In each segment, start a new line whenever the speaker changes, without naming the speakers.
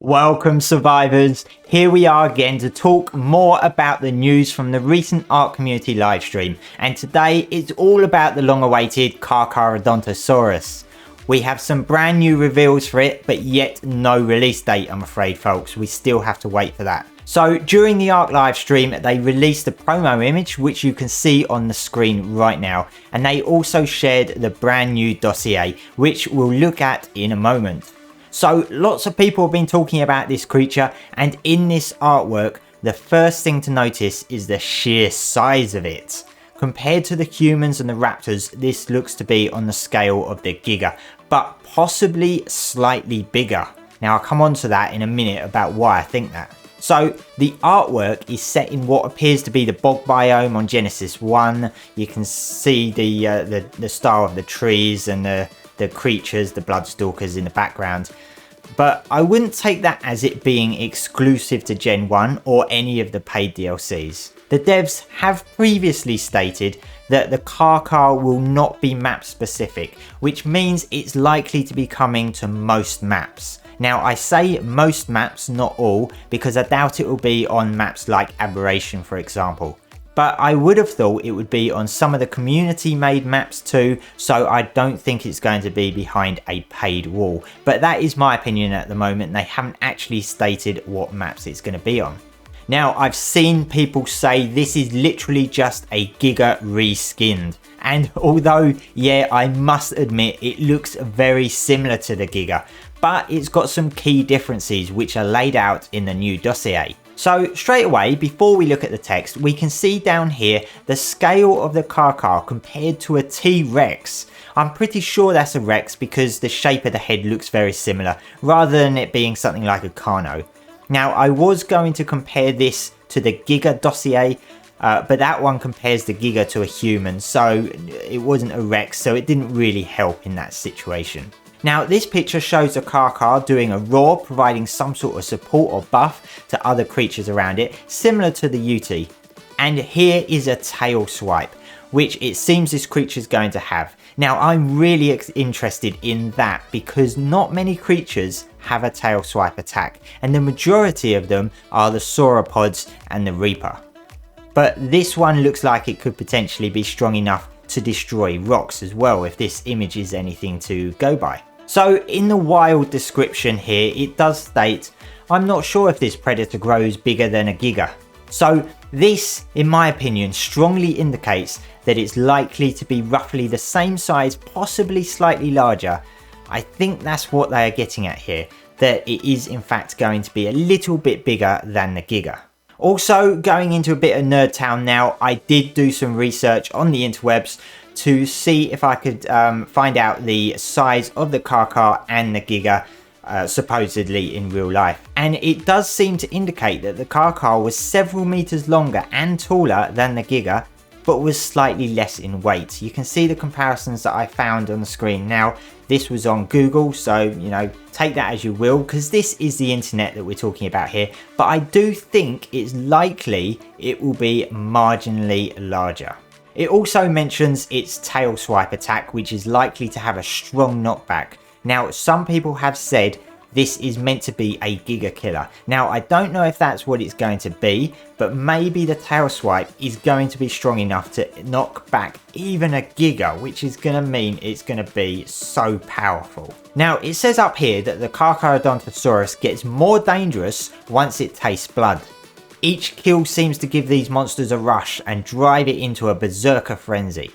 Welcome survivors, here we are again to talk more about the news from the recent ARK community livestream, and today it's all about the long awaited Carcharodontosaurus. We have some brand new reveals for it, but yet no release date, I'm afraid folks, we still have to wait for that. So during the ARK livestream they released a promo image which you can see on the screen right now, and they also shared the brand new dossier which we'll look at in a moment. So lots of people have been talking about this creature, and in this artwork the first thing to notice is the sheer size of it. Compared to the humans and the raptors, this looks to be on the scale of the Giga, but possibly slightly bigger. Now I'll come on to that in a minute about why I think that. So the artwork is set in what appears to be the bog biome on Genesis 1. You can see the style of the trees and the creatures, the bloodstalkers in the background, but I wouldn't take that as it being exclusive to Gen 1 or any of the paid DLCs. The devs have previously stated that the Carchar will not be map specific, which means it's likely to be coming to most maps. Now I say most maps, not all, because I doubt it will be on maps like Aberration for example. But I would have thought it would be on some of the community made maps too, so I don't think it's going to be behind a paid wall. But that is my opinion at the moment, they haven't actually stated what maps it's going to be on. Now I've seen people say this is literally just a Giga reskinned, and although yeah, I must admit it looks very similar to the Giga, but it's got some key differences which are laid out in the new dossier. So straight away, before we look at the text, we can see down here the scale of the Carchar compared to a T-Rex. I'm pretty sure that's a Rex because the shape of the head looks very similar, rather than it being something like a Carno. Now I was going to compare this to the Giga dossier, but that one compares the Giga to a human, so it wasn't a Rex, so it didn't really help in that situation. Now this picture shows the Carchar doing a roar, providing some sort of support or buff to other creatures around it, similar to the UT. And here is a tail swipe, which it seems this creature is going to have. Now I'm really interested in that because not many creatures have a tail swipe attack, and the majority of them are the sauropods and the Reaper. But this one looks like it could potentially be strong enough to destroy rocks as well, if this image is anything to go by. So in the wild description here, it does state, I'm not sure if this predator grows bigger than a Giga. So this, in my opinion, strongly indicates that it's likely to be roughly the same size, possibly slightly larger. I think that's what they are getting at here, that it is in fact going to be a little bit bigger than the Giga. Also, going into a bit of Nerd Town now, I did do some research on the interwebs to see if I could find out the size of the Carchar and the Giga supposedly in real life. And it does seem to indicate that the Carchar was several meters longer and taller than the Giga, but was slightly less in weight. You can see the comparisons that I found on the screen. Now this was on Google, so you know, take that as you will, because this is the internet that we're talking about here, but I do think it's likely it will be marginally larger. It also mentions its tail swipe attack, which is likely to have a strong knockback. Now some people have said this is meant to be a Giga killer. Now I don't know if that's what it's going to be, but maybe the tail swipe is going to be strong enough to knock back even a Giga, which is going to mean it's going to be so powerful. Now it says up here that the Carcharodontosaurus gets more dangerous once it tastes blood. Each kill seems to give these monsters a rush and drive it into a berserker frenzy.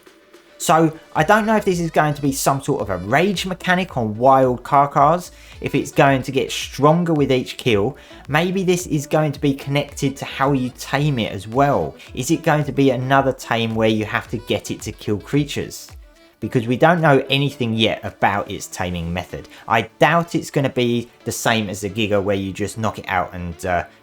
So I don't know if this is going to be some sort of a rage mechanic on wild Carchars, if it's going to get stronger with each kill. Maybe this is going to be connected to how you tame it as well. Is it going to be another tame where you have to get it to kill creatures? Because we don't know anything yet about its taming method. I doubt it's going to be the same as the Giga where you just knock it out and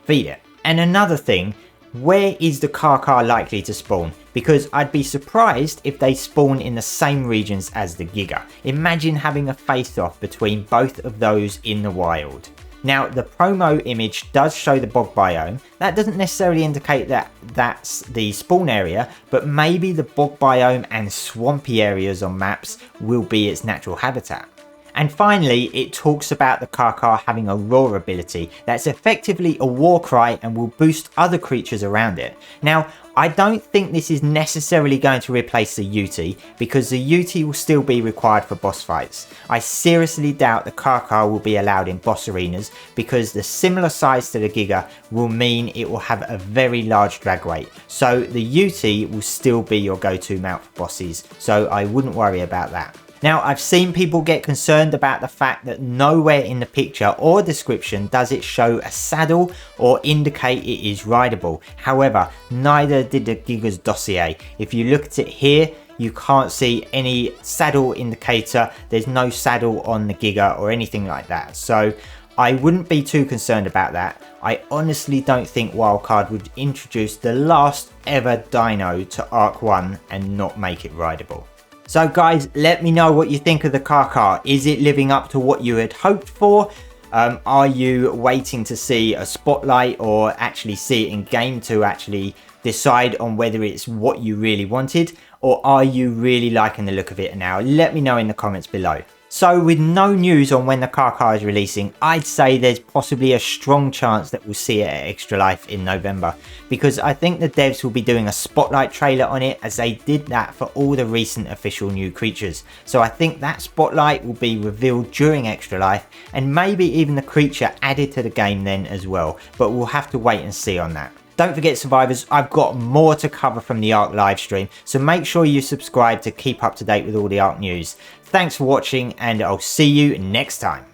feed it. And another thing, where is the Carchar likely to spawn? Because I'd be surprised if they spawn in the same regions as the Giga. Imagine having a face-off between both of those in the wild. Now the promo image does show the bog biome. That doesn't necessarily indicate that that's the spawn area, but maybe the bog biome and swampy areas on maps will be its natural habitat. And finally, it talks about the Carchar having a roar ability that's effectively a war cry and will boost other creatures around it. Now, I don't think this is necessarily going to replace the UT, because the UT will still be required for boss fights. I seriously doubt the Carchar will be allowed in boss arenas, because the similar size to the Giga will mean it will have a very large drag weight. So the UT will still be your go-to mount for bosses, so I wouldn't worry about that. Now, I've seen people get concerned about the fact that nowhere in the picture or description does it show a saddle or indicate it is rideable. However, neither did the Giga's Dossier. If you look at it here, you can't see any saddle indicator. There's no saddle on the Giga or anything like that. So I wouldn't be too concerned about that. I honestly don't think Wildcard would introduce the last ever dino to Arc 1 and not make it rideable. So guys, let me know what you think of the Carchar. Is it living up to what you had hoped for? Are you waiting to see a spotlight or actually see it in game to actually decide on whether it's what you really wanted? Or are you really liking the look of it now? Let me know in the comments below. So with no news on when the Carchar is releasing, I'd say there's possibly a strong chance that we'll see it at Extra Life in November, because I think the devs will be doing a spotlight trailer on it, as they did that for all the recent official new creatures. So I think that spotlight will be revealed during Extra Life, and maybe even the creature added to the game then as well, but we'll have to wait and see on that. Don't forget, survivors, I've got more to cover from the ARK livestream, so make sure you subscribe to keep up to date with all the ARK news. Thanks for watching, and I'll see you next time.